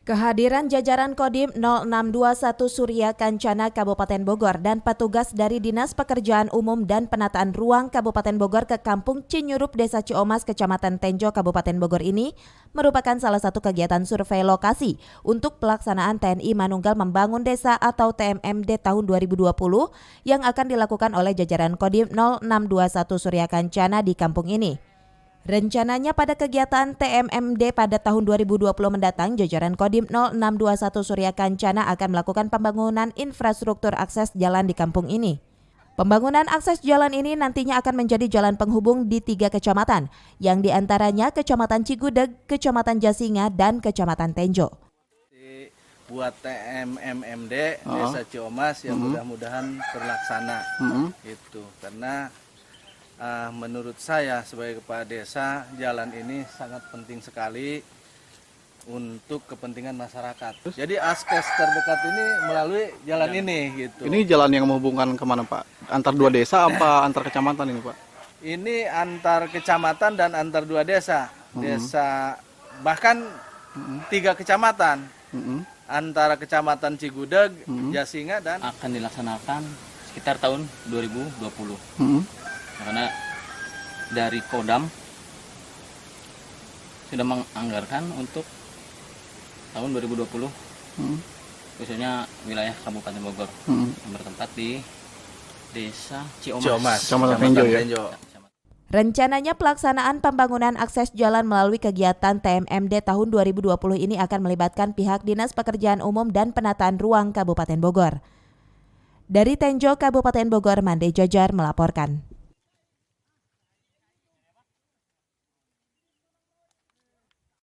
Kehadiran jajaran Kodim 0621 Surya Kancana Kabupaten Bogor dan petugas dari Dinas Pekerjaan Umum dan Penataan Ruang Kabupaten Bogor ke Kampung Cinyurup, Desa Ciomas, Kecamatan Tenjo, Kabupaten Bogor ini merupakan salah satu kegiatan survei lokasi untuk pelaksanaan TNI Manunggal Membangun Desa atau TMMD tahun 2020 yang akan dilakukan oleh jajaran Kodim 0621 Surya Kancana di kampung ini. Rencananya pada kegiatan TMMD pada tahun 2020 mendatang, jajaran Kodim 0621 Surya Kancana akan melakukan pembangunan infrastruktur akses jalan di kampung ini. Pembangunan akses jalan ini nantinya akan menjadi jalan penghubung di 3 kecamatan, yang diantaranya Kecamatan Cigudeg, Kecamatan Jasinga, dan Kecamatan Tenjo. Buat TMMD Desa Ciomas yang mudah-mudahan terlaksana, gitu. Karena menurut saya sebagai kepala desa, jalan ini sangat penting sekali untuk kepentingan masyarakat. Jadi akses terdekat ini melalui jalan ini, gitu. Ini jalan yang menghubungkan kemana, Pak? Antar dua desa apa antar kecamatan ini, Pak? Ini antar kecamatan dan antar dua desa. Desa bahkan 3 kecamatan. Antara Kecamatan Cigudeg, Jasinga, dan akan dilaksanakan sekitar tahun 2020. Karena dari Kodam sudah menganggarkan untuk tahun 2020, khususnya wilayah Kabupaten Bogor, yang bertempat di Desa Ciomas, Kecamatan Tenjo, ya. Rencananya pelaksanaan pembangunan akses jalan melalui kegiatan TMMD tahun 2020 ini akan melibatkan pihak Dinas Pekerjaan Umum dan Penataan Ruang Kabupaten Bogor. Dari Tenjo, Kabupaten Bogor, Mande Jajar melaporkan.